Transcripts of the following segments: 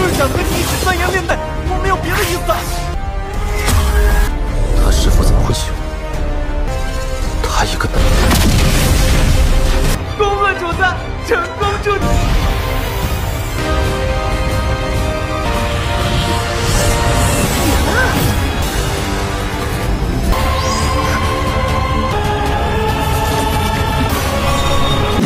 就是想和你一起钻研炼丹，我没有别的意思。他师父怎么会喜欢他一个笨蛋？恭贺主子成功出击！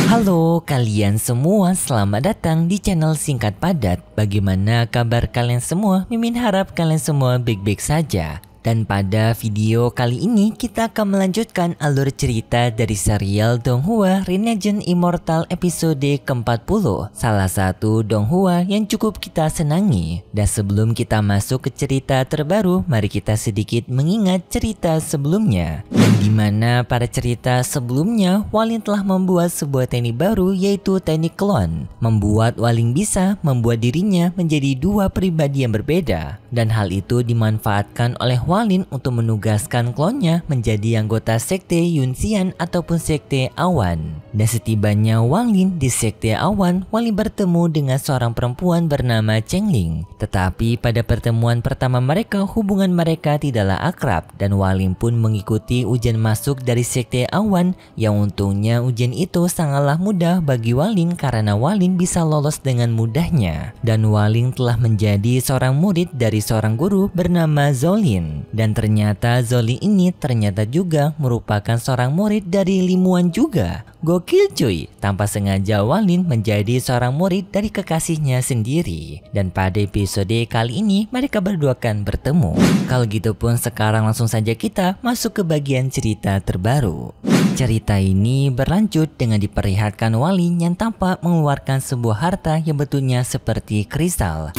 Halo kalian semua, selamat datang di channel Singkat Padat. Bagaimana kabar kalian semua? Mimin harap kalian semua baik-baik saja. Dan pada video kali ini kita akan melanjutkan alur cerita dari serial Donghua Renegen Immortal episode ke-40. Salah satu Donghua yang cukup kita senangi. Dan sebelum kita masuk ke cerita terbaru, mari kita sedikit mengingat cerita sebelumnya. Yang dimana pada cerita sebelumnya, Walin telah membuat sebuah teknik baru yaitu teknik klon. Membuat Walin bisa membuat dirinya menjadi dua pribadi yang berbeda. Dan hal itu dimanfaatkan oleh Walin untuk menugaskan klonnya menjadi anggota sekte Yunxian ataupun sekte Awan. Dan setibanya Walin di sekte Awan, Walin bertemu dengan seorang perempuan bernama Chengling. Tetapi pada pertemuan pertama mereka, hubungan mereka tidaklah akrab dan Walin pun mengikuti ujian masuk dari sekte Awan yang untungnya ujian itu sangatlah mudah bagi Walin karena Walin bisa lolos dengan mudahnya. Dan Walin telah menjadi seorang murid dari seorang guru bernama Zolin. Dan ternyata Zolin ini ternyata juga merupakan seorang murid dari Limuan juga. Gokil cuy, tanpa sengaja Walin menjadi seorang murid dari kekasihnya sendiri. Dan pada episode kali ini mereka berdua akan bertemu. Kalau gitu pun sekarang langsung saja kita masuk ke bagian cerita terbaru. Cerita ini berlanjut dengan diperlihatkan Walin yang tampak mengeluarkan sebuah harta yang bentuknya seperti kristal.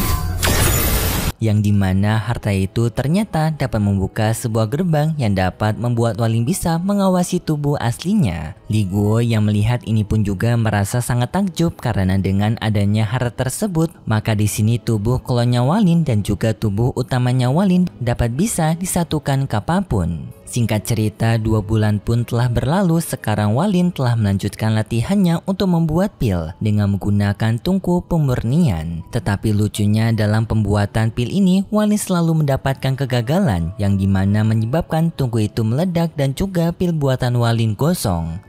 Yang dimana harta itu ternyata dapat membuka sebuah gerbang yang dapat membuat Walin bisa mengawasi tubuh aslinya. Li Guo yang melihat ini pun juga merasa sangat takjub karena dengan adanya harta tersebut, maka di sini tubuh klonnya Walin dan juga tubuh utamanya Walin dapat bisa disatukan kapanpun. Singkat cerita, 2 bulan pun telah berlalu. Sekarang Walin telah melanjutkan latihannya untuk membuat pil dengan menggunakan tungku pemurnian. Tetapi lucunya dalam pembuatan pil ini, Walin selalu mendapatkan kegagalan yang dimana menyebabkan tungku itu meledak dan juga pil buatan Walin gosong.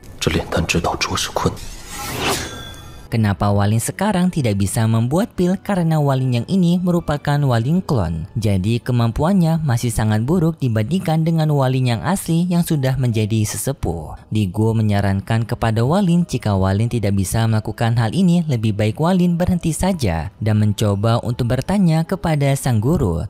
Kenapa Walin sekarang tidak bisa membuat pil? Karena Walin yang ini merupakan Walin klon. Jadi kemampuannya masih sangat buruk dibandingkan dengan Walin yang asli yang sudah menjadi sesepuh. Li Guo menyarankan kepada Walin jika Walin tidak bisa melakukan hal ini, lebih baik Walin berhenti saja dan mencoba untuk bertanya kepada sang guru.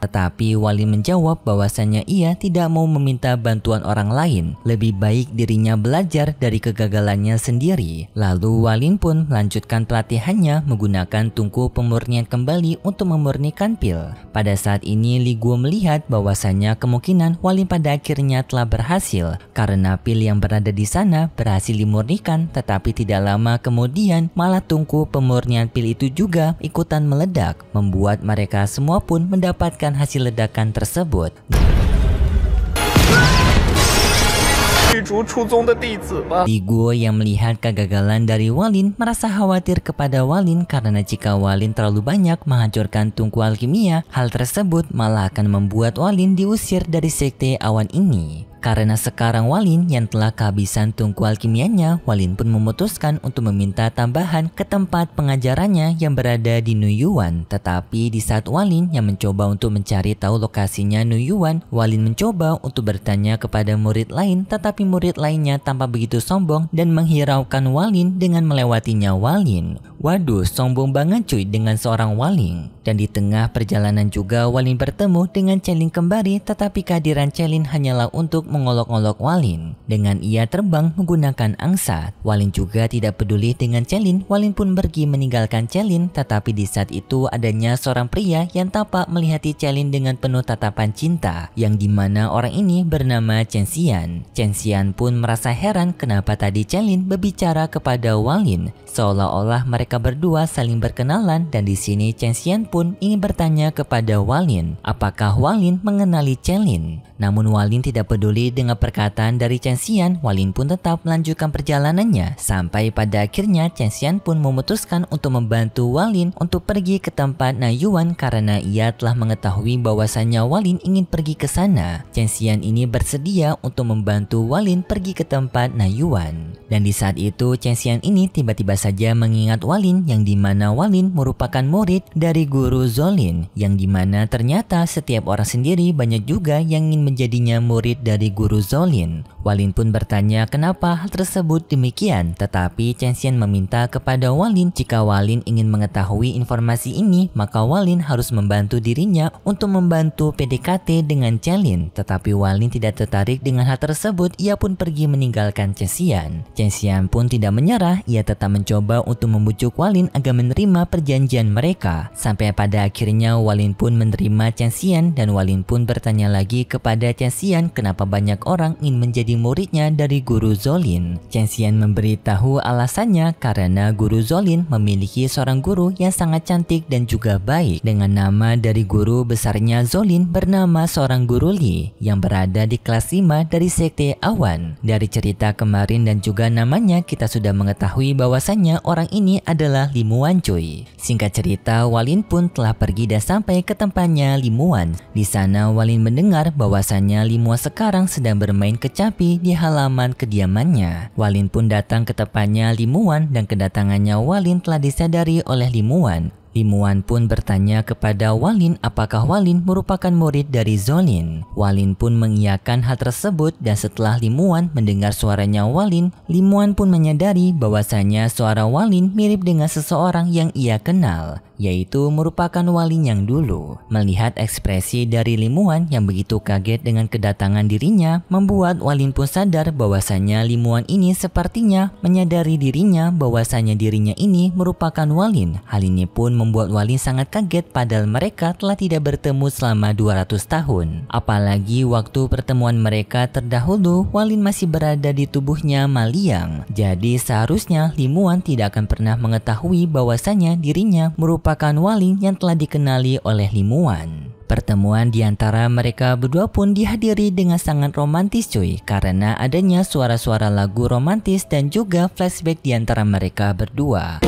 Tetapi Walin menjawab bahwasannya ia tidak mau meminta bantuan orang lain. Lebih baik dirinya belajar dari kegagalannya sendiri. Lalu Walin pun melanjutkan pelatihannya menggunakan tungku pemurnian kembali untuk memurnikan pil. Pada saat ini Li Guo melihat bahwasannya kemungkinan Walin pada akhirnya telah berhasil karena pil yang berada di sana berhasil dimurnikan, tetapi tidak lama kemudian malah tungku pemurnian pil itu juga ikutan meledak, membuat mereka semua pun mendapatkan hasil ledakan tersebut. Li Guo yang melihat kegagalan dari Walin merasa khawatir kepada Walin karena jika Walin terlalu banyak menghancurkan tungku alkimia, hal tersebut malah akan membuat Walin diusir dari sekte Awan ini. Karena sekarang Walin yang telah kehabisan tungku alkimianya, Walin pun memutuskan untuk meminta tambahan ke tempat pengajarannya yang berada di Nuyuan. Tetapi di saat Walin yang mencoba untuk mencari tahu lokasinya Nuyuan, Walin mencoba untuk bertanya kepada murid lain, tetapi murid lainnya tampak begitu sombong dan menghiraukan Walin dengan melewatinya Walin. Waduh, sombong banget cuy dengan seorang Walin. Dan di tengah perjalanan juga Walin bertemu dengan Chengling kembali, tetapi kehadiran Chengling hanyalah untuk mengolok-olok Walin. Dengan ia terbang menggunakan angsa. Walin juga tidak peduli dengan Chengling. Walin pun pergi meninggalkan Chengling, tetapi di saat itu adanya seorang pria yang tampak melihati Chengling dengan penuh tatapan cinta, yang dimana orang ini bernama Chen Xian. Chen Xian pun merasa heran kenapa tadi Chengling berbicara kepada Walin, seolah-olah mereka berdua saling berkenalan. Dan di sini Chen Xian pun ingin bertanya kepada Walin, apakah Walin mengenali Chengling. Namun Walin tidak peduli peduli dengan perkataan dari Chen Xian, Walin pun tetap melanjutkan perjalanannya sampai pada akhirnya Chen Xian pun memutuskan untuk membantu Walin untuk pergi ke tempat Na Yuan karena ia telah mengetahui bahwasannya Walin ingin pergi ke sana. Chen Xian ini bersedia untuk membantu Walin pergi ke tempat Na Yuan. Dan di saat itu Chen Xian ini tiba-tiba saja mengingat Walin yang dimana Walin merupakan murid dari guru Zolin, yang dimana ternyata setiap orang sendiri banyak juga yang ingin menjadinya murid dari guru Zolin. Walin pun bertanya kenapa hal tersebut demikian, tetapi Chen Xian meminta kepada Walin jika Walin ingin mengetahui informasi ini maka Walin harus membantu dirinya untuk membantu PDKT dengan Chen Lin. Tetapi Walin tidak tertarik dengan hal tersebut, ia pun pergi meninggalkan Chen Xian. Chen Xian pun tidak menyerah, ia tetap mencoba untuk membujuk Walin agar menerima perjanjian mereka. Sampai pada akhirnya Walin pun menerima Chen Xian dan Walin pun bertanya lagi kepada Chen Xian kenapa banyak orang ingin menjadi muridnya dari guru Zolin. Chen Xian memberitahu alasannya karena guru Zolin memiliki seorang guru yang sangat cantik dan juga baik dengan nama dari guru besarnya Zolin bernama seorang guru Li yang berada di kelas 5 dari sekte Awan. Dari cerita kemarin dan juga namanya kita sudah mengetahui bahwasannya orang ini adalah Li Muan cuy. Singkat cerita Walin pun telah pergi dan sampai ke tempatnya Li Muan. Di sana Walin mendengar bahwasannya Li Muan sekarang sedang bermain kecapi di halaman kediamannya. Walin pun datang ke tempatnya Li Muan dan kedatangannya Walin telah disadari oleh Li Muan. Li Muan pun bertanya kepada Walin apakah Walin merupakan murid dari Zolin. Walin pun mengiyakan hal tersebut dan setelah Li Muan mendengar suaranya Walin, Li Muan pun menyadari bahwasanya suara Walin mirip dengan seseorang yang ia kenal, yaitu merupakan Walin yang dulu. Melihat ekspresi dari Li Muan yang begitu kaget dengan kedatangan dirinya, membuat Walin pun sadar bahwasanya Li Muan ini sepertinya menyadari dirinya bahwasanya dirinya ini merupakan Walin. Hal ini pun membuat Walin sangat kaget padahal mereka telah tidak bertemu selama 200 tahun. Apalagi waktu pertemuan mereka terdahulu Walin masih berada di tubuhnya Ma Liang. Jadi seharusnya Li Muan tidak akan pernah mengetahui bahwasanya dirinya merupakan Walin yang telah dikenali oleh Li Muan. Pertemuan di antara mereka berdua pun dihadiri dengan sangat romantis cuy, karena adanya suara-suara lagu romantis dan juga flashback di antara mereka berdua.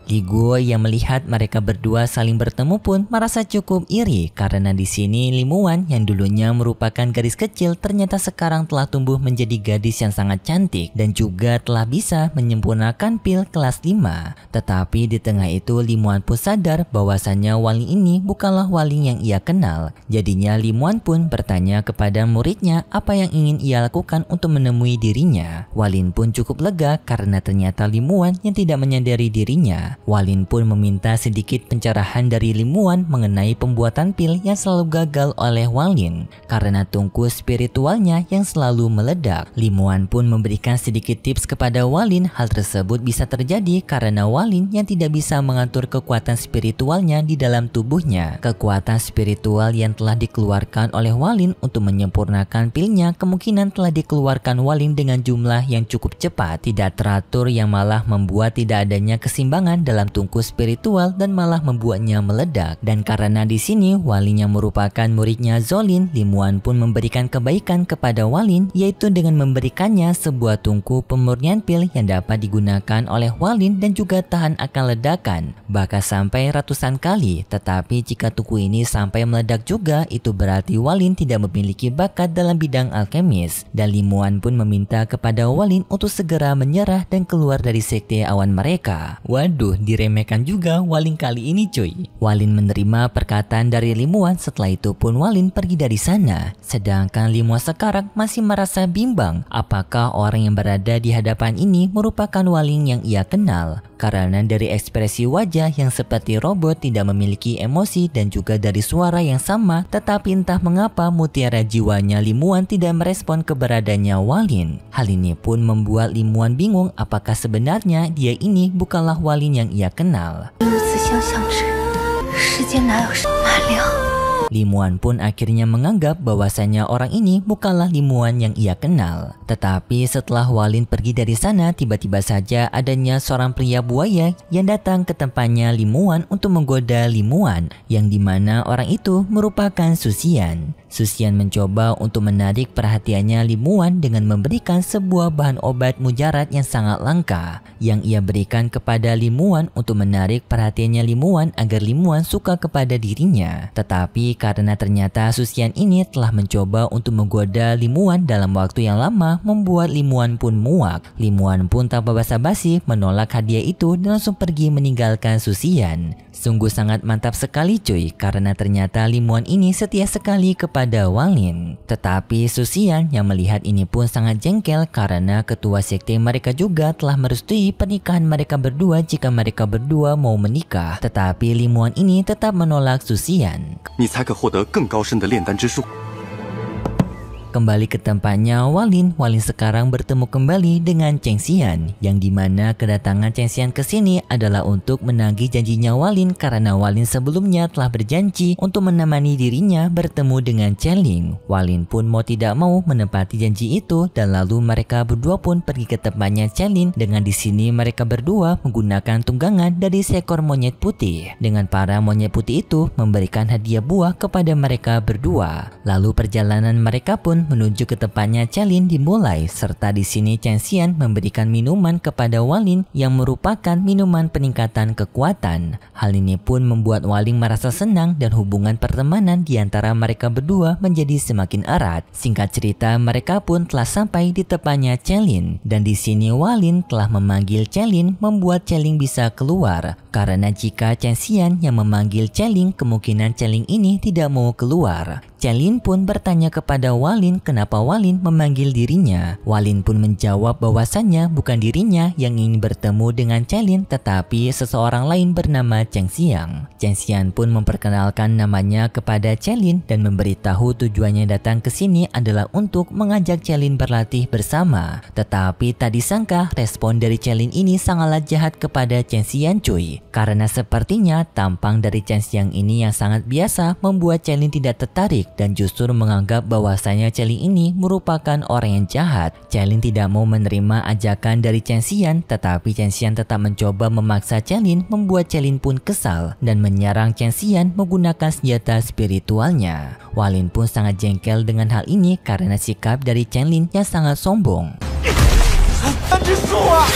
Li Guo yang melihat mereka berdua saling bertemu pun merasa cukup iri karena di sini Li Muan yang dulunya merupakan gadis kecil ternyata sekarang telah tumbuh menjadi gadis yang sangat cantik dan juga telah bisa menyempurnakan pil kelas 5. Tetapi di tengah itu Li Muan pun sadar bahwasannya Walin ini bukanlah Walin yang ia kenal. Jadinya Li Muan pun bertanya kepada muridnya apa yang ingin ia lakukan untuk menemui dirinya. Walin pun cukup lega karena ternyata Li Muan yang tidak menyadari dirinya. Walin pun meminta sedikit pencerahan dari Li Muan mengenai pembuatan pil yang selalu gagal oleh Walin karena tungku spiritualnya yang selalu meledak. Li Muan pun memberikan sedikit tips kepada Walin. Hal tersebut bisa terjadi karena Walin yang tidak bisa mengatur kekuatan spiritualnya di dalam tubuhnya. Kekuatan spiritual yang telah dikeluarkan oleh Walin untuk menyempurnakan pilnya kemungkinan telah dikeluarkan Walin dengan jumlah yang cukup cepat, tidak teratur, yang malah membuat tidak adanya keseimbangan dalam tungku spiritual dan malah membuatnya meledak. Dan karena di sini Walin yang merupakan muridnya Zolin, Li Muan pun memberikan kebaikan kepada Walin, yaitu dengan memberikannya sebuah tungku pemurnian pil yang dapat digunakan oleh Walin dan juga tahan akan ledakan bahkan sampai ratusan kali. Tetapi jika tungku ini sampai meledak juga, itu berarti Walin tidak memiliki bakat dalam bidang alkemis. Dan Li Muan pun meminta kepada Walin untuk segera menyerah dan keluar dari sekte awan mereka. Waduh, diremehkan juga Walin kali ini cuy. Walin menerima perkataan dari Li Muan, setelah itu pun Walin pergi dari sana. Sedangkan Li Muan sekarang masih merasa bimbang apakah orang yang berada di hadapan ini merupakan Walin yang ia kenal, karena dari ekspresi wajah yang seperti robot, tidak memiliki emosi, dan juga dari suara yang sama. Tetapi entah mengapa mutiara jiwanya Li Muan tidak merespon keberadaannya Walin. Hal ini pun membuat Li Muan bingung apakah sebenarnya dia ini bukanlah Walin yang ia kenal. Limuan pun akhirnya menganggap bahwasanya orang ini bukanlah Limuan yang ia kenal. Tetapi setelah Walin pergi dari sana, tiba-tiba saja adanya seorang pria buaya yang datang ke tempatnya Limuan untuk menggoda Limuan, yang dimana orang itu merupakan Susian. Susian mencoba untuk menarik perhatiannya Limuan dengan memberikan sebuah bahan obat mujarad yang sangat langka yang ia berikan kepada Limuan untuk menarik perhatiannya Limuan agar Limuan suka kepada dirinya. Tetapi karena ternyata Susian ini telah mencoba untuk menggoda Limuan dalam waktu yang lama, membuat Limuan pun muak. Limuan pun tanpa basa-basi menolak hadiah itu dan langsung pergi meninggalkan Susian. Sungguh sangat mantap sekali cuy, karena ternyata Limuan ini setia sekali kepada Walin. Tetapi Susian yang melihat ini pun sangat jengkel karena ketua sekte mereka juga telah merestui pernikahan mereka berdua jika mereka berdua mau menikah. Tetapi Limuan ini tetap menolak Susian. 你才可获得更高深的炼丹之术。 Kembali ke tempatnya Walin sekarang bertemu kembali dengan Cheng Xian, yang dimana kedatangan Cheng Xian ke sini adalah untuk menagih janjinya Walin karena Walin sebelumnya telah berjanji untuk menemani dirinya bertemu dengan Chen Ling. Walin pun mau tidak mau menepati janji itu dan lalu mereka berdua pun pergi ke tempatnya Chen Ling dengan di sini mereka berdua menggunakan tunggangan dari seekor monyet putih. Dengan para monyet putih itu memberikan hadiah buah kepada mereka berdua. Lalu perjalanan mereka pun menuju ke tempatnya Chen Ling dimulai, serta di sini Cheng Xian memberikan minuman kepada Walin yang merupakan minuman peningkatan kekuatan. Hal ini pun membuat Walin merasa senang dan hubungan pertemanan di antara mereka berdua menjadi semakin erat. Singkat cerita, mereka pun telah sampai di tempatnya Chen Ling dan di sini Walin telah memanggil Chen Ling, membuat Chen Ling bisa keluar. Karena jika Cheng Xian yang memanggil Chen Ling, kemungkinan Chen Ling ini tidak mau keluar. Chen Ling pun bertanya kepada Walin kenapa Walin memanggil dirinya. Walin pun menjawab bahwasannya bukan dirinya yang ingin bertemu dengan Chen Ling, tetapi seseorang lain bernama Cheng Xiang. Cheng Xian pun memperkenalkan namanya kepada Chen Ling dan memberitahu tujuannya datang ke sini adalah untuk mengajak Chen Ling berlatih bersama. Tetapi tak disangka respon dari Chen Ling ini sangatlah jahat kepada Cheng Xian cuy. Karena sepertinya tampang dari Cheng Xiang ini yang sangat biasa membuat Chen Ling tidak tertarik dan justru menganggap bahwasanya Chen Ling ini merupakan orang yang jahat. Chen Ling tidak mau menerima ajakan dari Cheng Xian, tetapi Cheng Xian tetap mencoba memaksa Chen Ling, membuat Chen Ling pun kesal dan menyerang Cheng Xian menggunakan senjata spiritualnya. Walin pun sangat jengkel dengan hal ini karena sikap dari Chen Ling yang sangat sombong. 丹之术啊！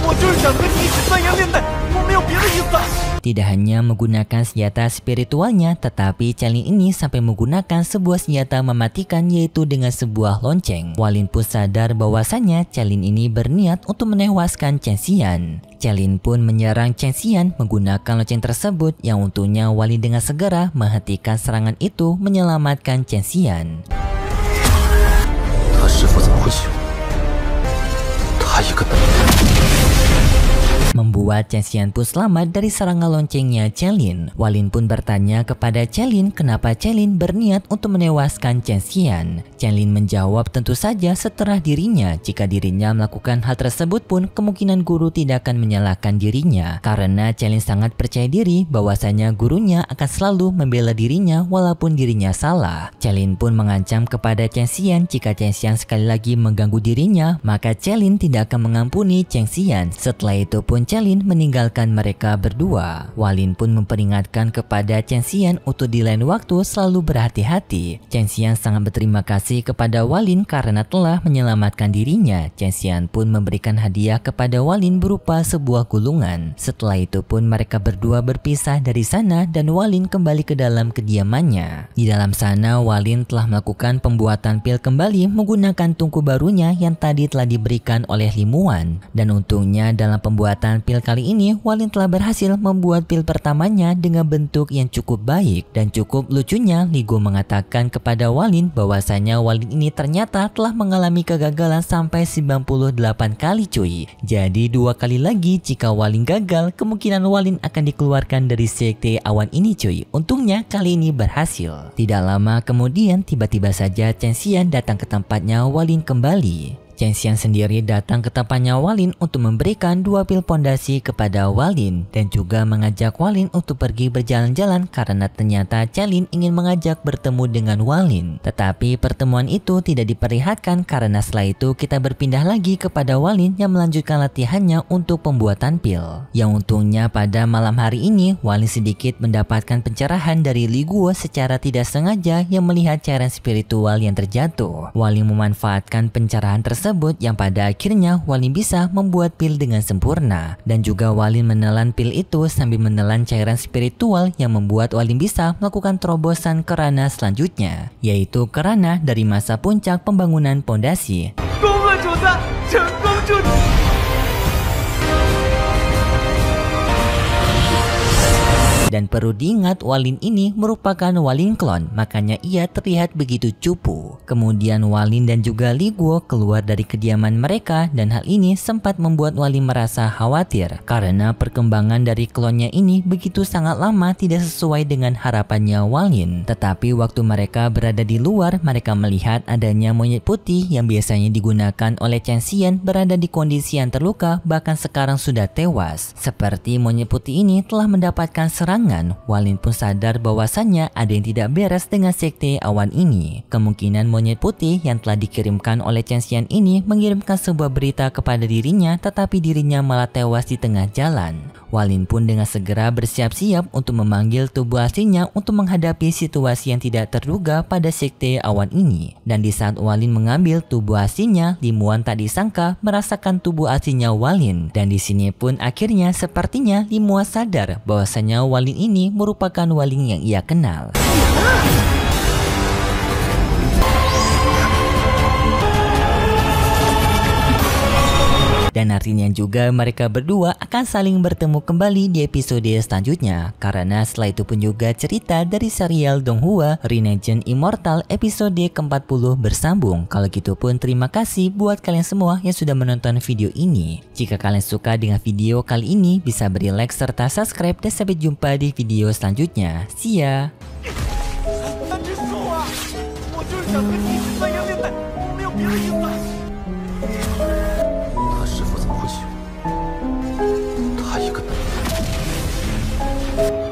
我就是想和你一起钻研炼丹，我没有别的意思。 Tidak hanya menggunakan senjata spiritualnya, tetapi Chen Ling ini sampai menggunakan sebuah senjata mematikan, yaitu dengan sebuah lonceng. Walin pun sadar bahwasannya Chen Ling ini berniat untuk menewaskan Cheng Xian. Chen Ling pun menyerang Cheng Xian menggunakan lonceng tersebut, yang untungnya Walin dengan segera menghentikan serangan itu menyelamatkan Cheng Xian. 他师父怎么会喜欢他一个笨蛋？ Membuat Cheng Xian pun selamat dari serangan loncengnya Chen Ling. Walin pun bertanya kepada Chen Ling kenapa Chen Ling berniat untuk menewaskan Cheng Xian. Chen Ling menjawab tentu saja setelah dirinya. Jika dirinya melakukan hal tersebut pun kemungkinan guru tidak akan menyalahkan dirinya. Karena Chen Ling sangat percaya diri bahwasanya gurunya akan selalu membela dirinya walaupun dirinya salah. Chen Ling pun mengancam kepada Cheng Xian jika Cheng Xian sekali lagi mengganggu dirinya, maka Chen Ling tidak akan mengampuni Cheng Xian. Setelah itu pun Chen Ling meninggalkan mereka berdua. Walin pun memperingatkan kepada Cheng Xian untuk di lain waktu selalu berhati-hati. Cheng Xian sangat berterima kasih kepada Walin karena telah menyelamatkan dirinya. Cheng Xian pun memberikan hadiah kepada Walin berupa sebuah gulungan. Setelah itu pun mereka berdua berpisah dari sana dan Walin kembali ke dalam kediamannya. Di dalam sana Walin telah melakukan pembuatan pil kembali menggunakan tungku barunya yang tadi telah diberikan oleh Limuan. Dan untungnya dalam pembuatan pil kali ini Walin telah berhasil membuat pil pertamanya dengan bentuk yang cukup baik. Dan cukup lucunya Li Guo mengatakan kepada Walin bahwasanya Walin ini ternyata telah mengalami kegagalan sampai 98 kali cuy. Jadi 2 kali lagi jika Walin gagal, kemungkinan Walin akan dikeluarkan dari sekte awan ini cuy. Untungnya kali ini berhasil. Tidak lama kemudian tiba-tiba saja Cheng Xian datang ke tempatnya Walin kembali. Chen Xian sendiri datang ke tempatnya Walin untuk memberikan 2 pil pondasi kepada Walin dan juga mengajak Walin untuk pergi berjalan-jalan karena ternyata Chen Lin ingin mengajak bertemu dengan Walin. Tetapi pertemuan itu tidak diperlihatkan karena setelah itu kita berpindah lagi kepada Walin yang melanjutkan latihannya untuk pembuatan pil. Yang untungnya pada malam hari ini Walin sedikit mendapatkan pencerahan dari Li Guo secara tidak sengaja yang melihat cairan spiritual yang terjatuh. Walin memanfaatkan pencerahan tersebut yang pada akhirnya Walin bisa membuat pil dengan sempurna. Dan juga Walin menelan pil itu sambil menelan cairan spiritual yang membuat Walin bisa melakukan terobosan kerana selanjutnya, yaitu kerana dari masa puncak pembangunan pondasi. 恭贺主子成功筑基。 Dan perlu diingat Walin ini merupakan Walin klon, makanya ia terlihat begitu cupu. Kemudian Walin dan juga Li Guo keluar dari kediaman mereka dan hal ini sempat membuat Walin merasa khawatir karena perkembangan dari klonnya ini begitu sangat lama tidak sesuai dengan harapannya Walin. Tetapi waktu mereka berada di luar, mereka melihat adanya monyet putih yang biasanya digunakan oleh Chen Xian berada di kondisi yang terluka bahkan sekarang sudah tewas. Seperti monyet putih ini telah mendapatkan serangan. Walin pun sadar bahwasannya ada yang tidak beres dengan sekte awan ini. Kemungkinan monyet putih yang telah dikirimkan oleh Chen Xian ini mengirimkan sebuah berita kepada dirinya, tetapi dirinya malah tewas di tengah jalan. Walin pun dengan segera bersiap-siap untuk memanggil tubuh aslinya untuk menghadapi situasi yang tidak terduga pada sekte awan ini. Dan di saat Walin mengambil tubuh aslinya, Li Muan tak disangka merasakan tubuh aslinya Walin. Dan di sini pun akhirnya sepertinya Li Muan sadar bahwasanya Walin ini merupakan Walin yang ia kenal. Dan artinya juga mereka berdua akan saling bertemu kembali di episode selanjutnya. Karena setelah itu pun juga cerita dari serial Donghua Renegon Immortal episode ke-40 bersambung. Kalau gitu pun terima kasih buat kalian semua yang sudah menonton video ini. Jika kalian suka dengan video kali ini bisa beri like serta subscribe dan sampai jumpa di video selanjutnya. See ya! 安之素啊，我就是想和你一起三言两语，我没有别的意思。 他师傅怎么会喜欢他一个男人？